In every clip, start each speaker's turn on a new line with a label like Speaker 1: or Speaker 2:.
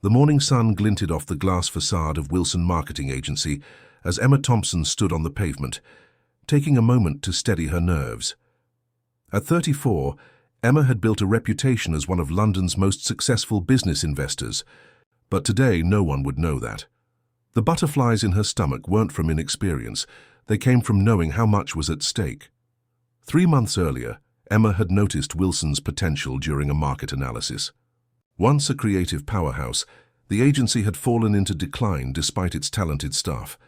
Speaker 1: The morning sun glinted off the glass facade of Wilson Marketing Agency as Emma Thompson stood on the pavement, taking a moment to steady her nerves. At 34, Emma had built a reputation as one of London's most successful business investors, but today no one would know that. The butterflies in her stomach weren't from inexperience, they came from knowing how much was at stake. 3 months earlier, Emma had noticed Wilson's potential during a market analysis. Once a creative powerhouse, the agency had fallen into decline despite its talented staff.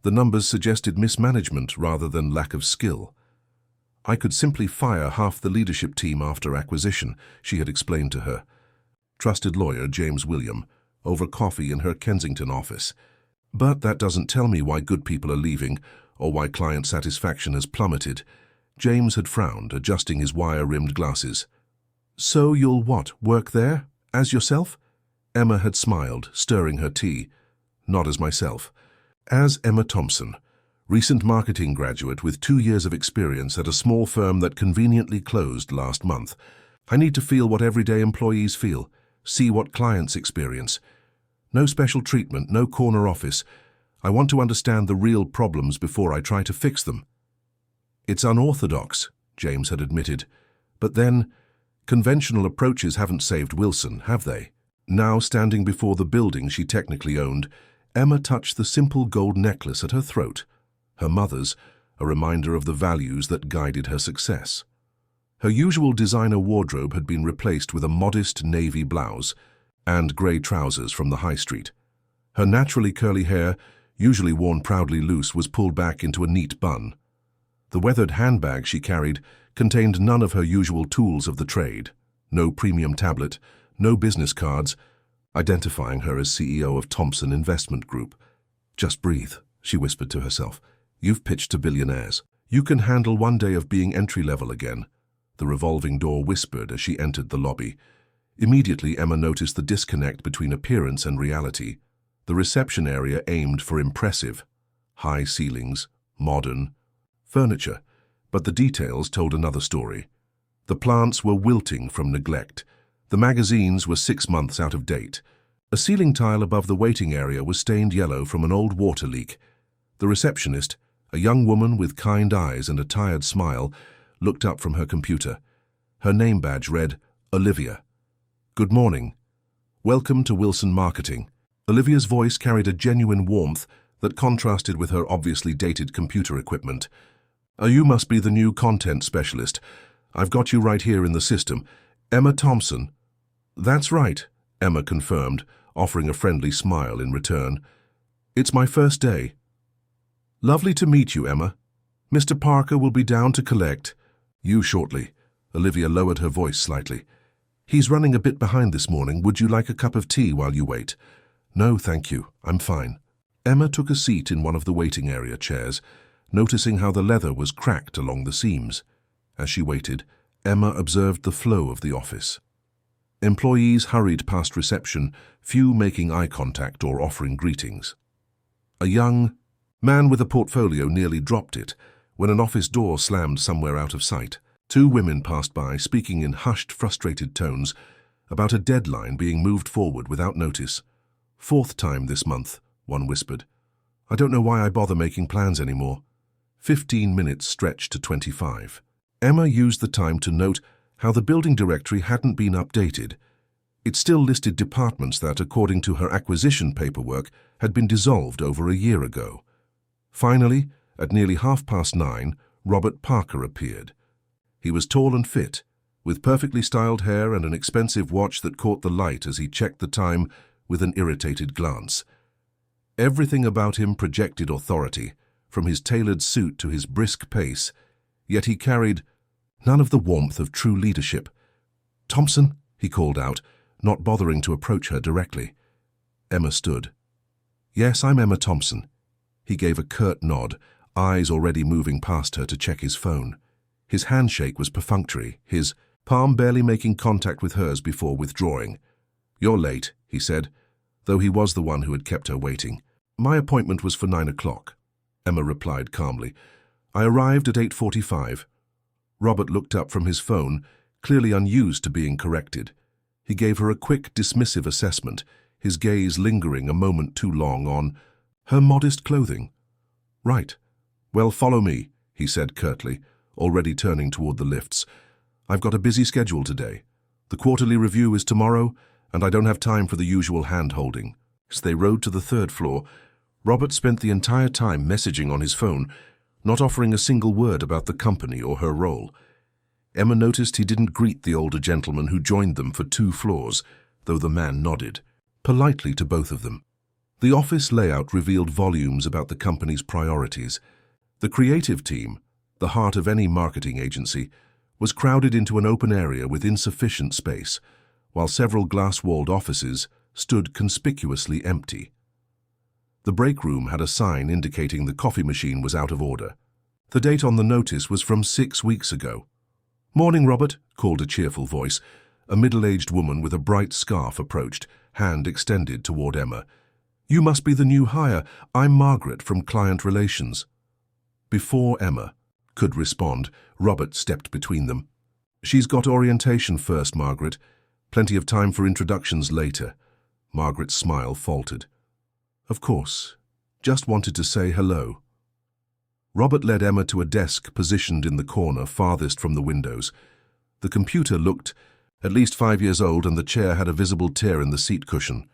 Speaker 1: The numbers suggested mismanagement rather than lack of skill. "I could simply fire half the leadership team after acquisition," she had explained to her trusted lawyer James William over coffee in her Kensington office. "But that doesn't tell me why good people are leaving or why client satisfaction has plummeted." James had frowned, adjusting his wire-rimmed glasses. "So you'll what, work there? As yourself?" Emma had smiled, stirring her tea. "Not as myself. As Emma Thompson, recent marketing graduate with 2 years of experience at a small firm that conveniently closed last month. I need to feel what everyday employees feel, see what clients experience. No special treatment, no corner office. I want to understand the real problems before I try to fix them." "It's unorthodox," James had admitted. "But then, conventional approaches haven't saved Wilson, have they?" Now standing before the building she technically owned, Emma touched the simple gold necklace at her throat. Her mother's, a reminder of the values that guided her success. Her usual designer wardrobe had been replaced with a modest navy blouse and grey trousers from the high street. Her naturally curly hair, usually worn proudly loose, was pulled back into a neat bun. The weathered handbag she carried contained none of her usual tools of the trade. No premium tablet, no business cards, identifying her as CEO of Thompson Investment Group. "Just breathe," she whispered to herself. "You've pitched to billionaires. You can handle one day of being entry-level again." The revolving door whispered as she entered the lobby. Immediately, Emma noticed the disconnect between appearance and reality. The reception area aimed for impressive, high ceilings, modern furniture, but the details told another story. The plants were wilting from neglect. The magazines were 6 months out of date. A ceiling tile above the waiting area was stained yellow from an old water leak. The receptionist, a young woman with kind eyes and a tired smile, looked up from her computer. Her name badge read, Olivia. "Good morning. Welcome to Wilson Marketing." Olivia's voice carried a genuine warmth that contrasted with her obviously dated computer equipment. "You must be the new content specialist. I've got you right here in the system. Emma Thompson." "That's right," Emma confirmed, offering a friendly smile in return. "It's my first day." "Lovely to meet you, Emma. Mr. Parker will be down to collect you shortly." Olivia lowered her voice slightly. "He's running a bit behind this morning. Would you like a cup of tea while you wait?" "No, thank you. I'm fine." Emma took a seat in one of the waiting area chairs, noticing how the leather was cracked along the seams. As she waited, Emma observed the flow of the office. Employees hurried past reception, few making eye contact or offering greetings. A young man with a portfolio nearly dropped it when an office door slammed somewhere out of sight. 2 women passed by, speaking in hushed, frustrated tones about a deadline being moved forward without notice. "4th time this month," one whispered. "I don't know why I bother making plans anymore." 15 minutes stretched to 25. Emma used the time to note how the building directory hadn't been updated. It still listed departments that, according to her acquisition paperwork, had been dissolved over a year ago. Finally, at nearly 9:30, Robert Parker appeared. He was tall and fit, with perfectly styled hair and an expensive watch that caught the light as he checked the time with an irritated glance. Everything about him projected authority, from his tailored suit to his brisk pace, yet he carried none of the warmth of true leadership. "Thompson," he called out, not bothering to approach her directly. Emma stood. "Yes, I'm Emma Thompson." He gave a curt nod, eyes already moving past her to check his phone. His handshake was perfunctory, his palm barely making contact with hers before withdrawing. "You're late," he said, though he was the one who had kept her waiting. "My appointment was for 9 o'clock, Emma replied calmly. "I arrived at 8:45. Robert looked up from his phone, clearly unused to being corrected. He gave her a quick, dismissive assessment, his gaze lingering a moment too long on her modest clothing. "Right. Well, follow me," he said curtly, already turning toward the lifts. "I've got a busy schedule today. The quarterly review is tomorrow, and I don't have time for the usual hand-holding." As they rode to the third floor, Robert spent the entire time messaging on his phone, not offering a single word about the company or her role. Emma noticed he didn't greet the older gentleman who joined them for 2 floors, though the man nodded, politely to both of them. The office layout revealed volumes about the company's priorities. The creative team, the heart of any marketing agency, was crowded into an open area with insufficient space, while several glass-walled offices stood conspicuously empty. The break room had a sign indicating the coffee machine was out of order. The date on the notice was from 6 weeks ago. "Morning, Robert," called a cheerful voice. A middle-aged woman with a bright scarf approached, hand extended toward Emma. "You must be the new hire. I'm Margaret from Client Relations." Before Emma could respond, Robert stepped between them. "She's got orientation first, Margaret. Plenty of time for introductions later." Margaret's smile faltered. "Of course. Just wanted to say hello." Robert led Emma to a desk positioned in the corner farthest from the windows. The computer looked at least 5 years old, and the chair had a visible tear in the seat cushion.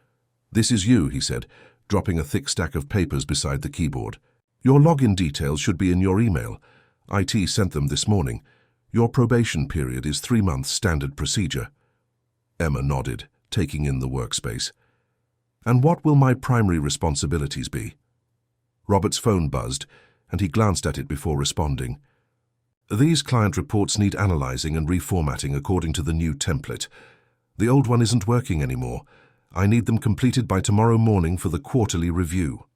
Speaker 1: "This is you," he said, dropping a thick stack of papers beside the keyboard. "Your login details should be in your email. IT sent them this morning. Your probation period is 3 months standard procedure." Emma nodded, taking in the workspace. "And what will my primary responsibilities be?" Robert's phone buzzed, and he glanced at it before responding. "These client reports need analyzing and reformatting according to the new template. The old one isn't working anymore. I need them completed by tomorrow morning for the quarterly review."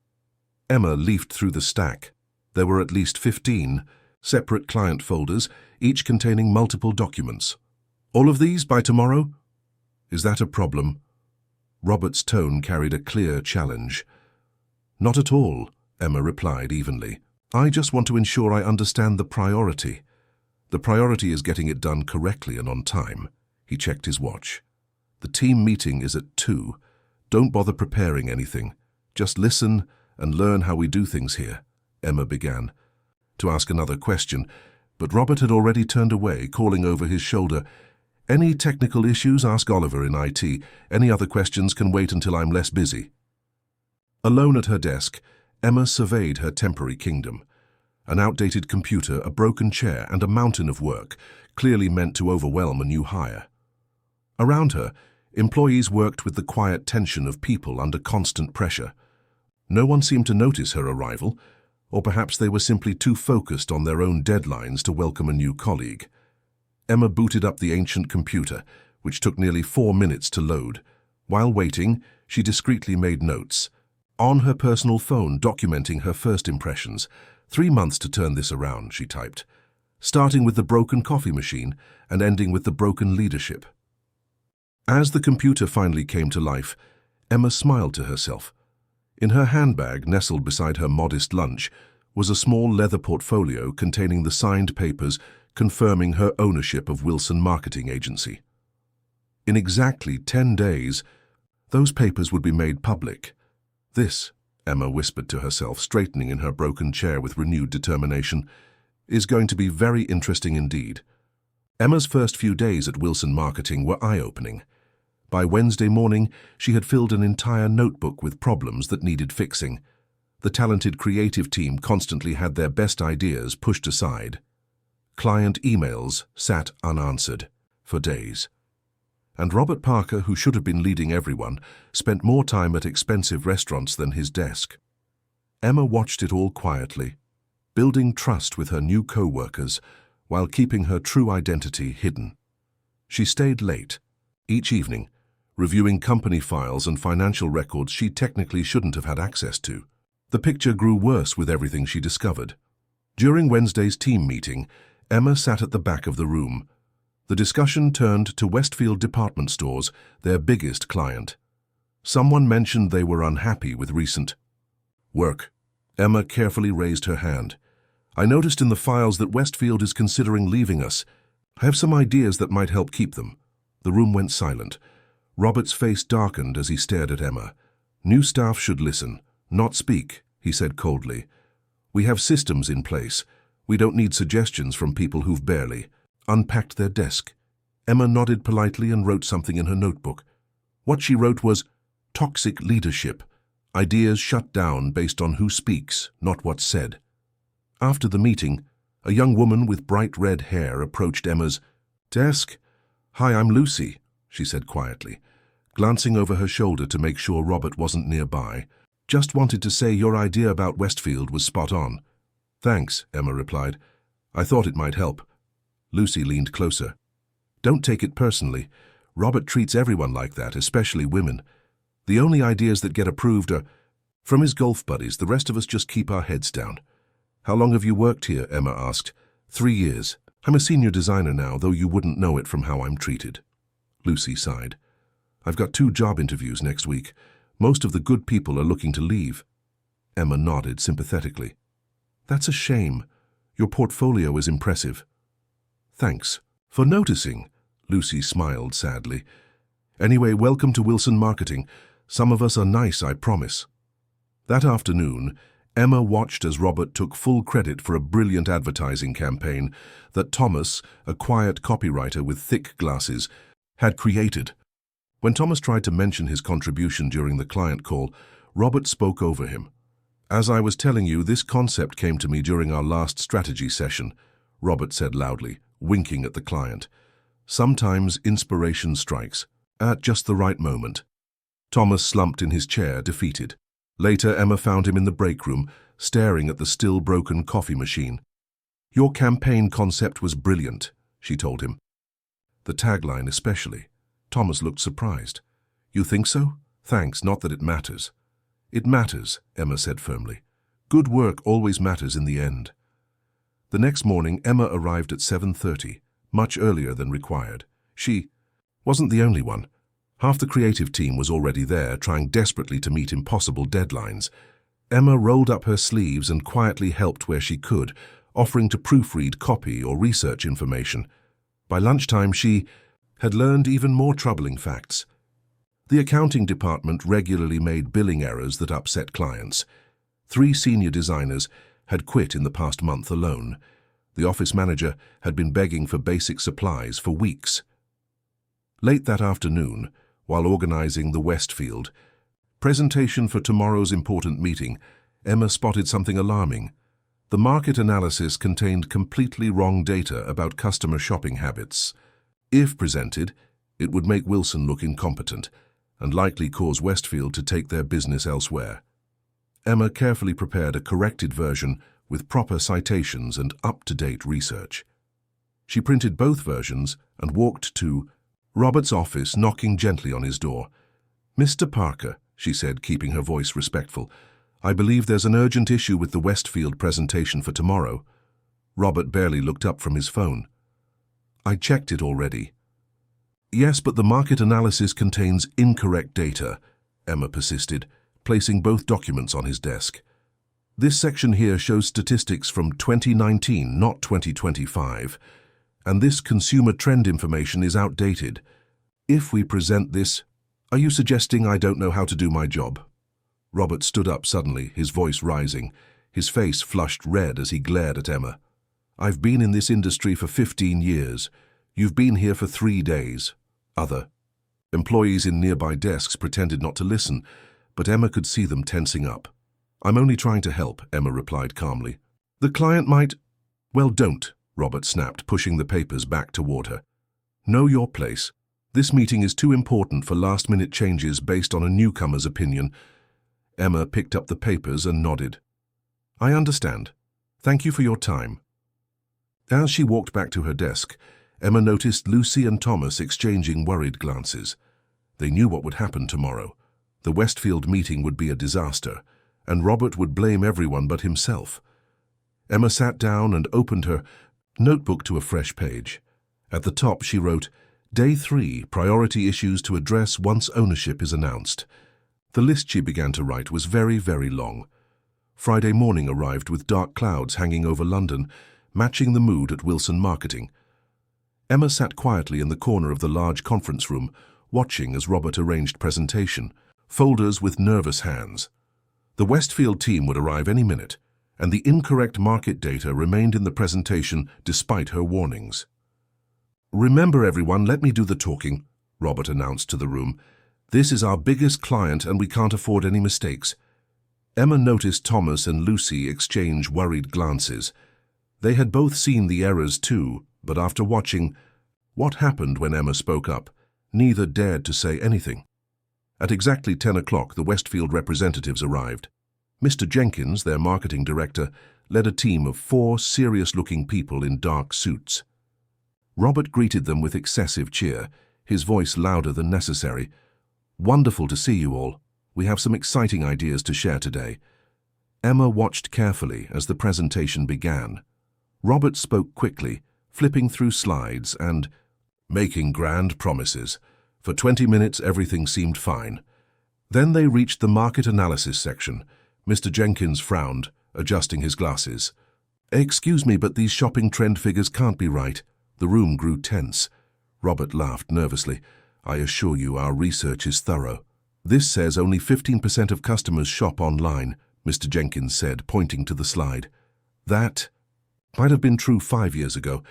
Speaker 1: Emma leafed through the stack. There were at least 15 separate client folders, each containing multiple documents. "All of these by tomorrow? Is that a problem?" Robert's tone carried a clear challenge. "Not at all," Emma replied evenly. "I just want to ensure I understand the priority. The priority is getting it done correctly and on time." He checked his watch. "The team meeting is at 2. Don't bother preparing anything. Just listen and learn how we do things here," Emma began to ask another question, but Robert had already turned away, calling over his shoulder, "Any technical issues, ask Oliver in IT. Any other questions can wait until I'm less busy." Alone at her desk, Emma surveyed her temporary kingdom. An outdated computer, a broken chair, and a mountain of work, clearly meant to overwhelm a new hire. Around her, employees worked with the quiet tension of people under constant pressure. No one seemed to notice her arrival, or perhaps they were simply too focused on their own deadlines to welcome a new colleague. Emma booted up the ancient computer, which took nearly 4 minutes to load. While waiting, she discreetly made notes. On her personal phone, documenting her first impressions. 3 months to turn this around, she typed, starting with the broken coffee machine and ending with the broken leadership. As the computer finally came to life, Emma smiled to herself. In her handbag, nestled beside her modest lunch, was a small leather portfolio containing the signed papers confirming her ownership of Wilson Marketing Agency. In exactly 10 days, those papers would be made public. "This," Emma whispered to herself, straightening in her broken chair with renewed determination, "is going to be very interesting indeed." Emma's first few days at Wilson Marketing were eye-opening. By Wednesday morning, she had filled an entire notebook with problems that needed fixing. The talented creative team constantly had their best ideas pushed aside. Client emails sat unanswered for days. And Robert Parker, who should have been leading everyone, spent more time at expensive restaurants than his desk. Emma watched it all quietly, building trust with her new co-workers while keeping her true identity hidden. She stayed late, each evening, reviewing company files and financial records she technically shouldn't have had access to. The picture grew worse with everything she discovered. During Wednesday's team meeting, Emma sat at the back of the room. The discussion turned to Westfield Department Stores, their biggest client. Someone mentioned they were unhappy with recent work. Emma carefully raised her hand. "I noticed in the files that Westfield is considering leaving us. I have some ideas that might help keep them." The room went silent. Robert's face darkened as he stared at Emma. "New staff should listen, not speak," he said coldly. "We have systems in place. We don't need suggestions from people who've barely unpacked their desk." Emma nodded politely and wrote something in her notebook. What she wrote was, "Toxic leadership. Ideas shut down based on who speaks, not what's said." After the meeting, a young woman with bright red hair approached Emma's desk. "Hi, I'm Lucy," she said quietly, glancing over her shoulder to make sure Robert wasn't nearby. "Just wanted to say your idea about Westfield was spot on." "Thanks," Emma replied. "I thought it might help." Lucy leaned closer. "Don't take it personally. Robert treats everyone like that, especially women. The only ideas that get approved are from his golf buddies. The rest of us just keep our heads down." "How long have you worked here?" Emma asked. 3 years. I'm a senior designer now, though you wouldn't know it from how I'm treated." Lucy sighed. "I've got 2 job interviews next week. Most of the good people are looking to leave." Emma nodded sympathetically. "That's a shame. Your portfolio is impressive." "Thanks for noticing," Lucy smiled sadly. "Anyway, welcome to Wilson Marketing. Some of us are nice, I promise." That afternoon, Emma watched as Robert took full credit for a brilliant advertising campaign that Thomas, a quiet copywriter with thick glasses, had created. When Thomas tried to mention his contribution during the client call, Robert spoke over him. "As I was telling you, this concept came to me during our last strategy session," Robert said loudly, winking at the client. "Sometimes inspiration strikes, at just the right moment." Thomas slumped in his chair, defeated. Later, Emma found him in the break room, staring at the still broken coffee machine. "Your campaign concept was brilliant," she told him. "The tagline especially." Thomas looked surprised. "You think so? Thanks, not that it matters." "It matters," Emma said firmly. "Good work always matters in the end." The next morning, Emma arrived at 7:30, much earlier than required. She wasn't the only one. Half the creative team was already there, trying desperately to meet impossible deadlines. Emma rolled up her sleeves and quietly helped where she could, offering to proofread copy or research information. By lunchtime, she had learned even more troubling facts. The accounting department regularly made billing errors that upset clients. 3 senior designers had quit in the past month alone. The office manager had been begging for basic supplies for weeks. Late that afternoon, while organizing the Westfield presentation for tomorrow's important meeting, Emma spotted something alarming. The market analysis contained completely wrong data about customer shopping habits. If presented, it would make Wilson look incompetent and likely cause Westfield to take their business elsewhere. Emma carefully prepared a corrected version with proper citations and up-to-date research. She printed both versions and walked to Robert's office, knocking gently on his door. "Mr. Parker," she said, keeping her voice respectful, "I believe there's an urgent issue with the Westfield presentation for tomorrow." Robert barely looked up from his phone. "I checked it already." "Yes, but the market analysis contains incorrect data," Emma persisted, placing both documents on his desk. "This section here shows statistics from 2019, not 2025. And this consumer trend information is outdated. If we present this, are you suggesting I don't know how to do my job?" Robert stood up suddenly, his voice rising. His face flushed red as he glared at Emma. "I've been in this industry for 15 years. You've been here for 3 days. Other employees in nearby desks pretended not to listen, but Emma could see them tensing up. "I'm only trying to help," Emma replied calmly. "The client might—" "Well, don't," Robert snapped, pushing the papers back toward her. "Know your place. This meeting is too important for last-minute changes based on a newcomer's opinion." Emma picked up the papers and nodded. "I understand. Thank you for your time." As she walked back to her desk, Emma noticed Lucy and Thomas exchanging worried glances. They knew what would happen tomorrow. The Westfield meeting would be a disaster, and Robert would blame everyone but himself. Emma sat down and opened her notebook to a fresh page. At the top she wrote, "Day 3, priority issues to address once ownership is announced." The list she began to write was very, very long. Friday morning arrived with dark clouds hanging over London, matching the mood at Wilson Marketing. Emma sat quietly in the corner of the large conference room, watching as Robert arranged presentation, folders with nervous hands. The Westfield team would arrive any minute, and the incorrect market data remained in the presentation despite her warnings. "Remember everyone, let me do the talking," Robert announced to the room. "This is our biggest client and we can't afford any mistakes." Emma noticed Thomas and Lucy exchange worried glances. They had both seen the errors too, but after watching what happened when Emma spoke up, neither dared to say anything. At exactly 10 o'clock, the Westfield representatives arrived. Mr. Jenkins, their marketing director, led a team of 4 serious-looking people in dark suits. Robert greeted them with excessive cheer, his voice louder than necessary. "Wonderful to see you all. We have some exciting ideas to share today." Emma watched carefully as the presentation began. Robert spoke quickly, flipping through slides and making grand promises. For 20 minutes, everything seemed fine. Then they reached the market analysis section. Mr. Jenkins frowned, adjusting his glasses. "Excuse me, but these shopping trend figures can't be right." The room grew tense. Robert laughed nervously. "I assure you our research is thorough." "This says only 15% of customers shop online," Mr. Jenkins said, pointing to the slide. "That might have been true 5 years ago,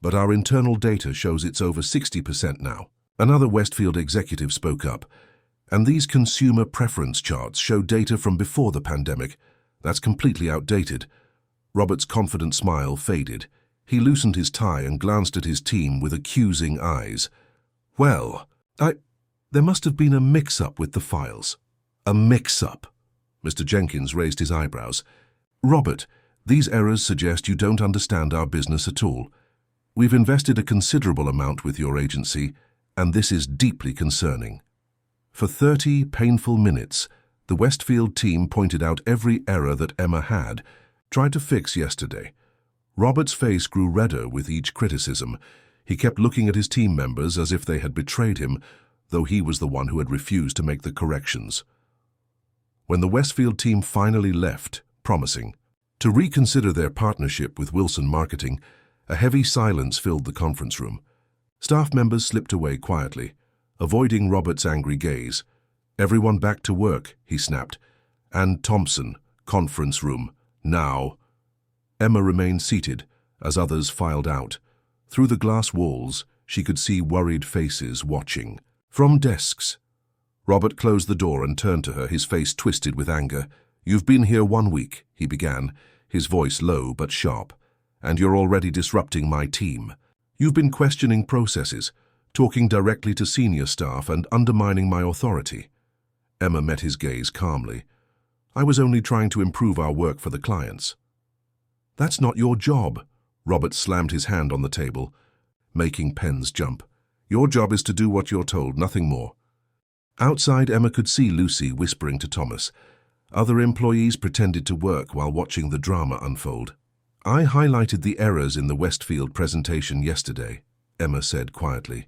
Speaker 1: but our internal data shows it's over 60% now." Another Westfield executive spoke up. "And these consumer preference charts show data from before the pandemic. That's completely outdated." Robert's confident smile faded. He loosened his tie and glanced at his team with accusing eyes. "Well, there must have been a mix-up with the files." "A mix-up?" Mr. Jenkins raised his eyebrows. "Robert, these errors suggest you don't understand our business at all. We've invested a considerable amount with your agency, and this is deeply concerning." For 30 painful minutes, the Westfield team pointed out every error that Emma had tried to fix yesterday. Robert's face grew redder with each criticism. He kept looking at his team members as if they had betrayed him, though he was the one who had refused to make the corrections. When the Westfield team finally left, promising to reconsider their partnership with Wilson Marketing, a heavy silence filled the conference room. Staff members slipped away quietly, avoiding Robert's angry gaze. "Everyone back to work," he snapped. "And Thompson, conference room, now." Emma remained seated as others filed out. Through the glass walls, she could see worried faces watching. From desks. Robert closed the door and turned to her, his face twisted with anger. "You've been here 1 week," he began, his voice low but sharp, "and you're already disrupting my team. You've been questioning processes, talking directly to senior staff and undermining my authority." Emma met his gaze calmly. "I was only trying to improve our work for the clients." "That's not your job." Robert slammed his hand on the table, making pens jump. "Your job is to do what you're told, nothing more." Outside, Emma could see Lucy whispering to Thomas. Other employees pretended to work while watching the drama unfold. "I highlighted the errors in the Westfield presentation yesterday," Emma said quietly.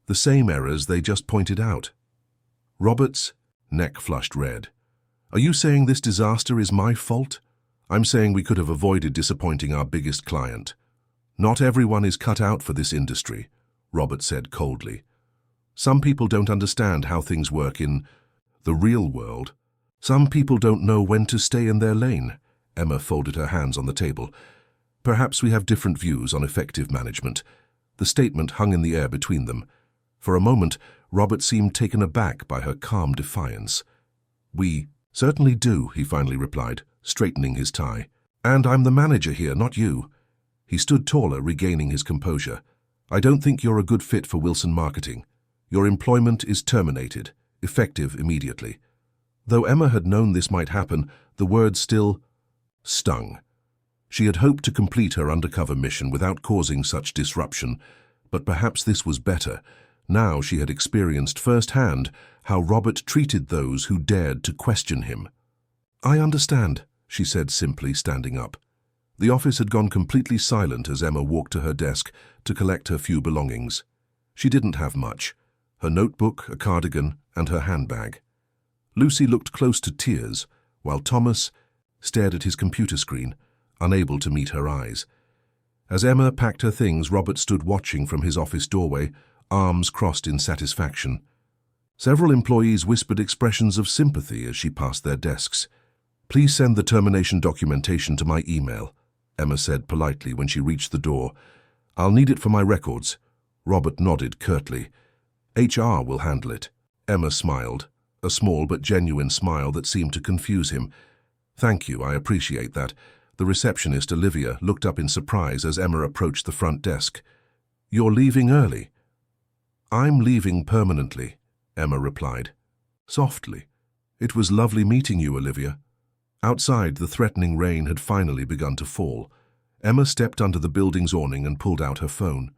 Speaker 1: "The same errors they just pointed out." Robert's neck flushed red. "Are you saying this disaster is my fault?" "I'm saying we could have avoided disappointing our biggest client." "Not everyone is cut out for this industry," Robert said coldly. "Some people don't understand how things work in the real world. Some people don't know when to stay in their lane." Emma folded her hands on the table. "Perhaps we have different views on effective management." The statement hung in the air between them. For a moment, Robert seemed taken aback by her calm defiance. "We certainly do," he finally replied, straightening his tie. "And I'm the manager here, not you." He stood taller, regaining his composure. "I don't think you're a good fit for Wilson Marketing. Your employment is terminated, effective immediately." Though Emma had known this might happen, the words still stung. She had hoped to complete her undercover mission without causing such disruption, but perhaps this was better. Now she had experienced firsthand how Robert treated those who dared to question him. "I understand," she said simply, standing up. The office had gone completely silent as Emma walked to her desk to collect her few belongings. She didn't have much: her notebook, a cardigan, and her handbag. Lucy looked close to tears, while Thomas stared at his computer screen, unable to meet her eyes. As Emma packed her things, Robert stood watching from his office doorway, arms crossed in satisfaction. Several employees whispered expressions of sympathy as she passed their desks. "Please send the termination documentation to my email," Emma said politely when she reached the door. "I'll need it for my records." Robert nodded curtly. "HR will handle it." Emma smiled, a small but genuine smile that seemed to confuse him. "Thank you, I appreciate that." The receptionist, Olivia, looked up in surprise as Emma approached the front desk. "You're leaving early." "I'm leaving permanently," Emma replied. Softly. "It was lovely meeting you, Olivia." Outside, the threatening rain had finally begun to fall. Emma stepped under the building's awning and pulled out her phone.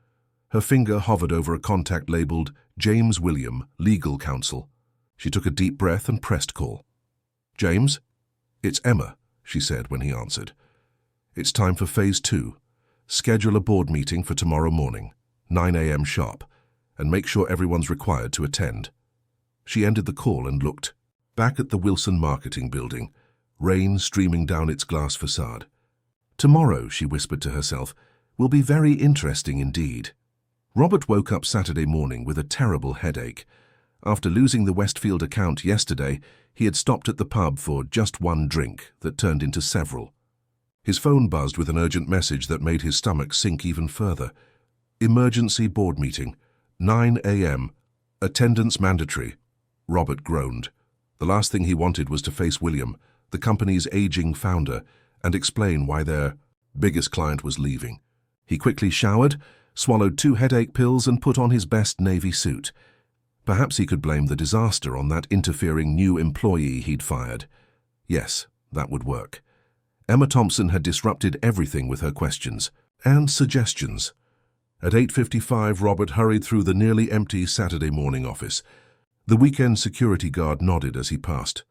Speaker 1: Her finger hovered over a contact labeled James William, Legal Counsel. She took a deep breath and pressed call. "James?" "It's Emma," she said when he answered. "It's time for Phase 2. Schedule a board meeting for tomorrow morning, 9 a.m. sharp, and make sure everyone's required to attend." She ended the call and looked back at the Wilson Marketing Building, rain streaming down its glass facade. "Tomorrow," she whispered to herself, "will be very interesting indeed." Robert woke up Saturday morning with a terrible headache. After losing the Westfield account yesterday, he had stopped at the pub for just one drink that turned into several. His phone buzzed with an urgent message that made his stomach sink even further. "Emergency board meeting, 9 a.m. Attendance mandatory." Robert groaned. The last thing he wanted was to face William, the company's aging founder, and explain why their biggest client was leaving. He quickly showered, swallowed 2 headache pills, and put on his best navy suit. Perhaps he could blame the disaster on that interfering new employee he'd fired. Yes, that would work. Emma Thompson had disrupted everything with her questions and suggestions. At 8:55, Robert hurried through the nearly empty Saturday morning office. The weekend security guard nodded as he passed.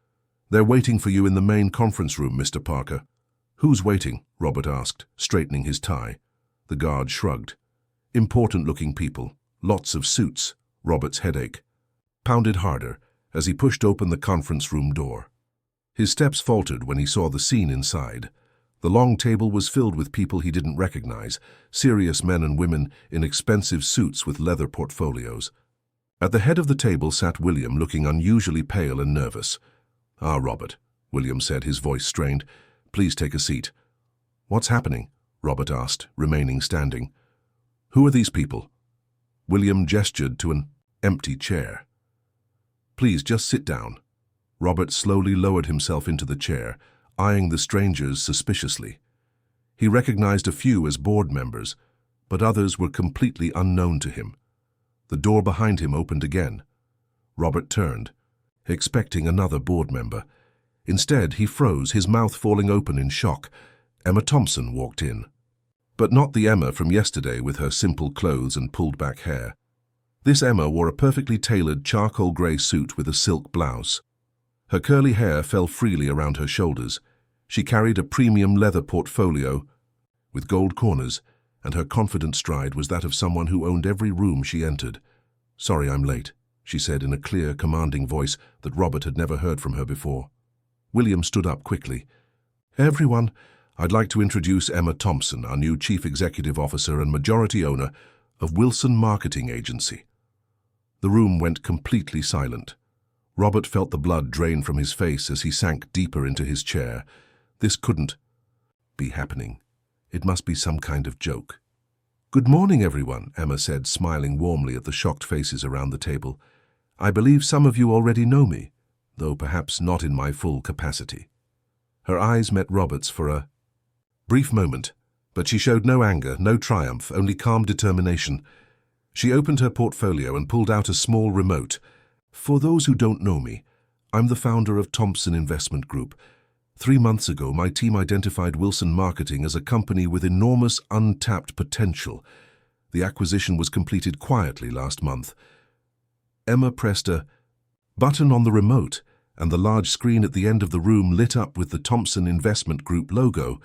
Speaker 1: "They're waiting for you in the main conference room, Mr. Parker." "Who's waiting?" Robert asked, straightening his tie. The guard shrugged. "Important-looking people, lots of suits." Robert's headache pounded harder as he pushed open the conference room door. His steps faltered when he saw the scene inside. The long table was filled with people he didn't recognize, serious men and women in expensive suits with leather portfolios. At the head of the table sat William, looking unusually pale and nervous. "Ah, Robert," William said, his voice strained. "Please take a seat." "What's happening?" Robert asked, remaining standing. "Who are these people?" William gestured to an empty chair. "Please, just sit down." Robert slowly lowered himself into the chair, eyeing the strangers suspiciously. He recognized a few as board members, but others were completely unknown to him. The door behind him opened again. Robert turned, expecting another board member. Instead, he froze, his mouth falling open in shock. Emma Thompson walked in. But not the Emma from yesterday with her simple clothes and pulled-back hair. This Emma wore a perfectly tailored charcoal grey suit with a silk blouse. Her curly hair fell freely around her shoulders. She carried a premium leather portfolio with gold corners, and her confident stride was that of someone who owned every room she entered. "Sorry I'm late," she said in a clear, commanding voice that Robert had never heard from her before. William stood up quickly. "Everyone, I'd like to introduce Emma Thompson, our new Chief Executive Officer and majority owner of Wilson Marketing Agency." The room went completely silent. Robert felt the blood drain from his face as he sank deeper into his chair. This couldn't be happening. It must be some kind of joke. "Good morning, everyone," Emma said, smiling warmly at the shocked faces around the table. "I believe some of you already know me, though perhaps not in my full capacity." Her eyes met Robert's for a brief moment, but she showed no anger, no triumph, only calm determination. She opened her portfolio and pulled out a small remote. "For those who don't know me, I'm the founder of Thompson Investment Group. 3 months ago, my team identified Wilson Marketing as a company with enormous untapped potential. The acquisition was completed quietly last month." Emma pressed a button on the remote, and the large screen at the end of the room lit up with the Thompson Investment Group logo,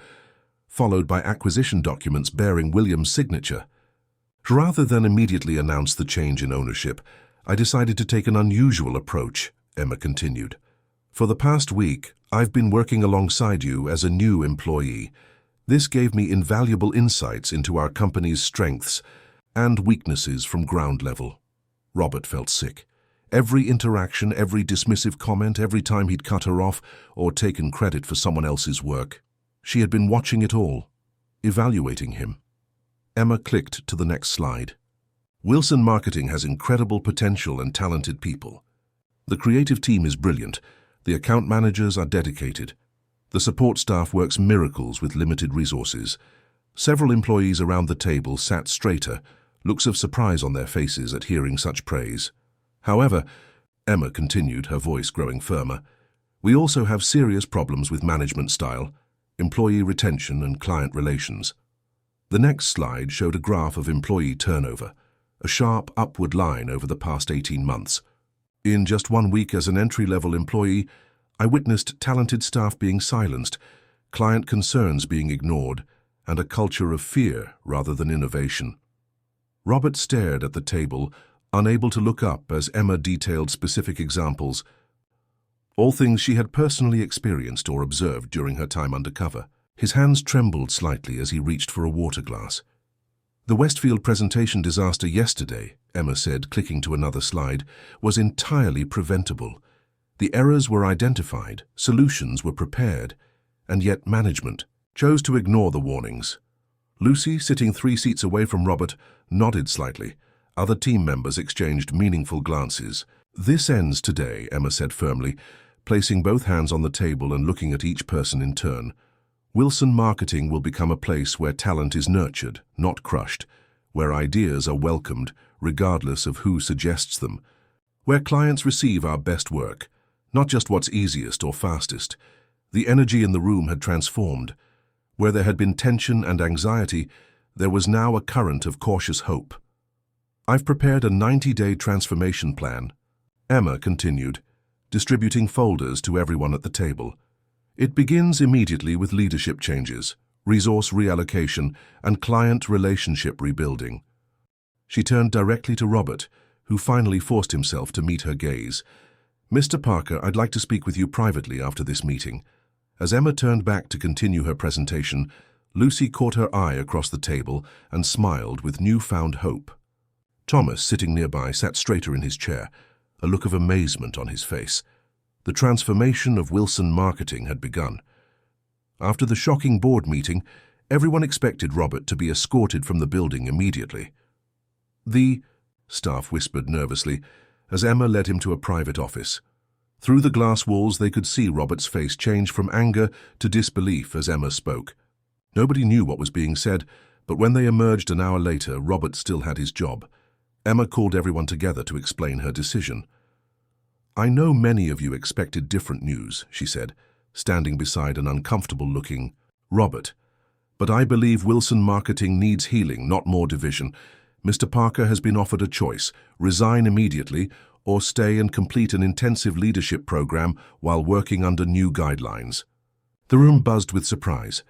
Speaker 1: followed by acquisition documents bearing William's signature. "Rather than immediately announce the change in ownership, I decided to take an unusual approach," Emma continued. "For the past week, I've been working alongside you as a new employee. This gave me invaluable insights into our company's strengths and weaknesses from ground level." Robert felt sick. Every interaction, every dismissive comment, every time he'd cut her off or taken credit for someone else's work. She had been watching it all, evaluating him. Emma clicked to the next slide. Wilson Marketing has incredible potential and talented people. The creative team is brilliant. The account managers are dedicated. The support staff works miracles with limited resources. Several employees around the table sat straighter, looks of surprise on their faces at hearing such praise. However, Emma continued, her voice growing firmer, we also have serious problems with management style, employee retention and client relations. The next slide showed a graph of employee turnover, a sharp upward line over the past 18 months. In just 1 week as an entry-level employee, I witnessed talented staff being silenced, client concerns being ignored, and a culture of fear rather than innovation. Robert stared at the table, unable to look up as Emma detailed specific examples, all things she had personally experienced or observed during her time undercover. His hands trembled slightly as he reached for a water glass. The Westfield presentation disaster yesterday, Emma said, clicking to another slide, was entirely preventable. The errors were identified, solutions were prepared, and yet management chose to ignore the warnings. Lucy, sitting 3 seats away from Robert, nodded slightly. Other team members exchanged meaningful glances. This ends today, Emma said firmly, placing both hands on the table and looking at each person in turn. Wilson Marketing will become a place where talent is nurtured, not crushed, where ideas are welcomed, regardless of who suggests them, where clients receive our best work, not just what's easiest or fastest. The energy in the room had transformed. Where there had been tension and anxiety, there was now a current of cautious hope. I've prepared a 90-day transformation plan, Emma continued, distributing folders to everyone at the table. It begins immediately with leadership changes, resource reallocation, and client relationship rebuilding. She turned directly to Robert, who finally forced himself to meet her gaze. Mr. Parker, I'd like to speak with you privately after this meeting. As Emma turned back to continue her presentation, Lucy caught her eye across the table and smiled with newfound hope. Thomas, sitting nearby, sat straighter in his chair, a look of amazement on his face. The transformation of Wilson Marketing had begun. After the shocking board meeting, everyone expected Robert to be escorted from the building immediately. The staff whispered nervously as Emma led him to a private office. Through the glass walls they could see Robert's face change from anger to disbelief as Emma spoke. Nobody knew what was being said, but when they emerged an hour later, Robert still had his job. Emma called everyone together to explain her decision. I know many of you expected different news, she said, standing beside an uncomfortable-looking Robert. But I believe Wilson Marketing needs healing, not more division. Mr. Parker has been offered a choice: resign immediately or stay and complete an intensive leadership program while working under new guidelines. The room buzzed with surprise.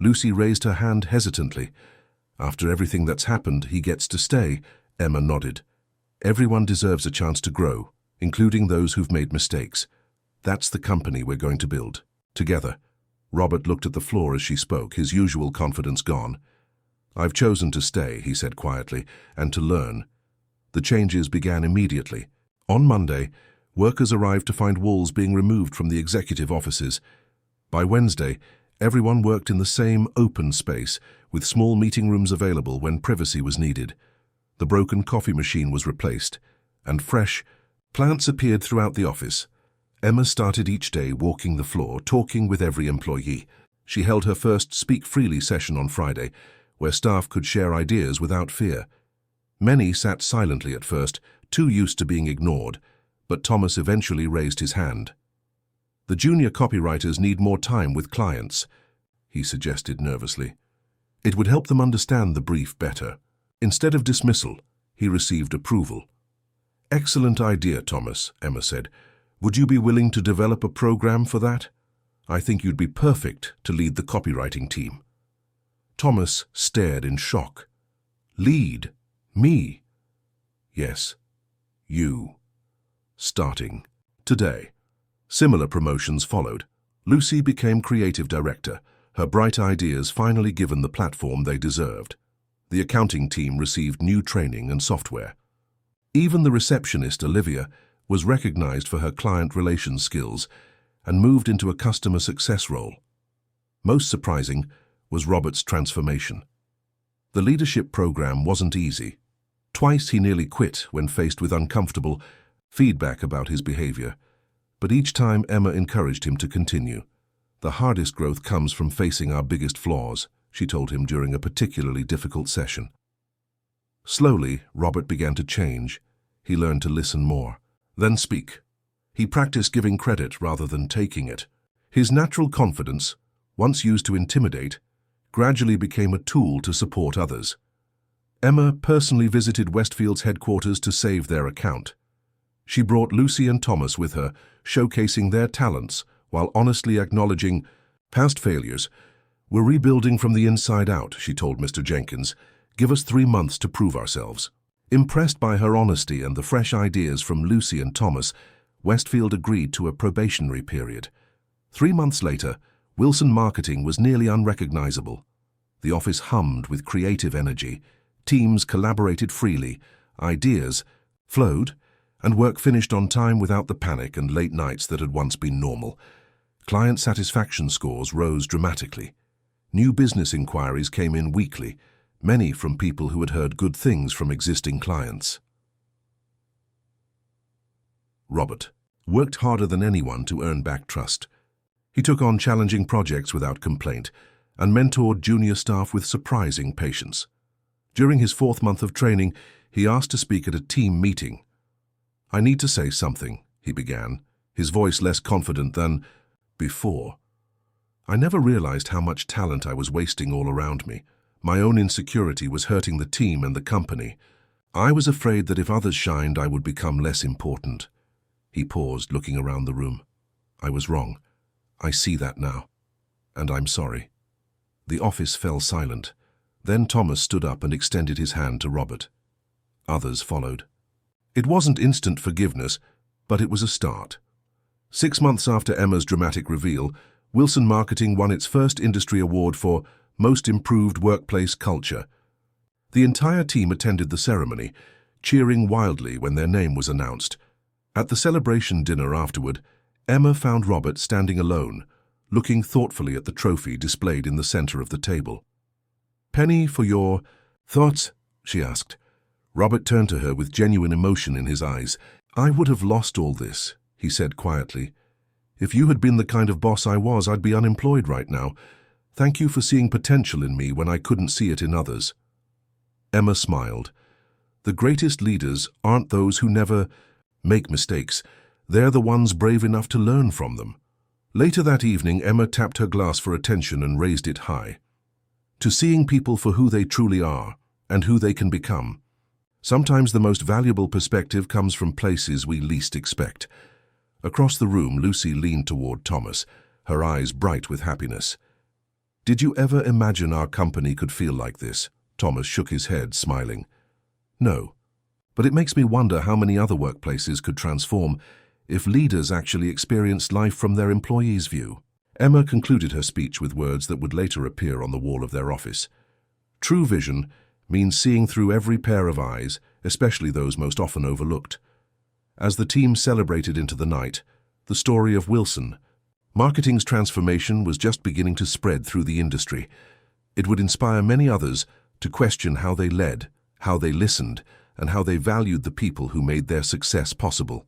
Speaker 1: Lucy raised her hand hesitantly. After everything that's happened, he gets to stay, Emma nodded. Everyone deserves a chance to grow, including those who've made mistakes. That's the company we're going to build, together. Robert looked at the floor as she spoke, his usual confidence gone. I've chosen to stay, he said quietly, and to learn. The changes began immediately. On Monday, workers arrived to find walls being removed from the executive offices. By Wednesday, everyone worked in the same open space, with small meeting rooms available when privacy was needed. The broken coffee machine was replaced, and fresh plants appeared throughout the office. Emma started each day walking the floor, talking with every employee. She held her first Speak Freely session on Friday, where staff could share ideas without fear. Many sat silently at first, too used to being ignored, but Thomas eventually raised his hand. The junior copywriters need more time with clients, he suggested nervously. It would help them understand the brief better. Instead of dismissal, he received approval. Excellent idea, Thomas, Emma said. Would you be willing to develop a program for that? I think you'd be perfect to lead the copywriting team. Thomas stared in shock. Lead? Me? Yes, you. Starting today. Similar promotions followed. Lucy became creative director, her bright ideas finally given the platform they deserved. The accounting team received new training and software. Even the receptionist, Olivia, was recognized for her client relations skills and moved into a customer success role. Most surprising was Robert's transformation. The leadership program wasn't easy. Twice he nearly quit when faced with uncomfortable feedback about his behavior, but each time Emma encouraged him to continue. "The hardest growth comes from facing our biggest flaws," she told him during a particularly difficult session. Slowly, Robert began to change. He learned to listen more, then speak. He practiced giving credit rather than taking it. His natural confidence, once used to intimidate, gradually became a tool to support others. Emma personally visited Westfield's headquarters to save their account. She brought Lucy and Thomas with her, showcasing their talents while honestly acknowledging past failures. "We're rebuilding from the inside out," she told Mr. Jenkins. "Give us 3 months to prove ourselves." Impressed by her honesty and the fresh ideas from Lucy and Thomas, Westfield agreed to a probationary period. 3 months later, Wilson Marketing was nearly unrecognizable. The office hummed with creative energy. Teams collaborated freely, ideas flowed, and work finished on time without the panic and late nights that had once been normal. Client satisfaction scores rose dramatically. New business inquiries came in weekly, many from people who had heard good things from existing clients. Robert worked harder than anyone to earn back trust. He took on challenging projects without complaint and mentored junior staff with surprising patience. During his 4th month of training, he asked to speak at a team meeting. "I need to say something," he began, his voice less confident than before. "I never realized how much talent I was wasting all around me. My own insecurity was hurting the team and the company. I was afraid that if others shined, I would become less important." He paused, looking around the room. "I was wrong. I see that now. And I'm sorry." The office fell silent. Then Thomas stood up and extended his hand to Robert. Others followed. It wasn't instant forgiveness, but it was a start. 6 months after Emma's dramatic reveal, Wilson Marketing won its first industry award for Most Improved Workplace Culture. The entire team attended the ceremony, cheering wildly when their name was announced. At the celebration dinner afterward, Emma found Robert standing alone, looking thoughtfully at the trophy displayed in the center of the table. "Penny, for your thoughts?" she asked. Robert turned to her with genuine emotion in his eyes. "I would have lost all this," he said quietly. "If you had been the kind of boss I was, I'd be unemployed right now. Thank you for seeing potential in me when I couldn't see it in others." Emma smiled. "The greatest leaders aren't those who never make mistakes. They're the ones brave enough to learn from them." Later that evening, Emma tapped her glass for attention and raised it high. To seeing people for who they truly are and who they can become. Sometimes the most valuable perspective comes from places we least expect. Across the room, Lucy leaned toward Thomas, her eyes bright with happiness. "Did you ever imagine our company could feel like this?" Thomas shook his head, smiling. "No, but it makes me wonder how many other workplaces could transform if leaders actually experienced life from their employees' view." Emma concluded her speech with words that would later appear on the wall of their office. "True vision means seeing through every pair of eyes, especially those most often overlooked." As the team celebrated into the night, the story of Wilson Marketing's transformation was just beginning to spread through the industry. It would inspire many others to question how they led, how they listened, and how they valued the people who made their success possible.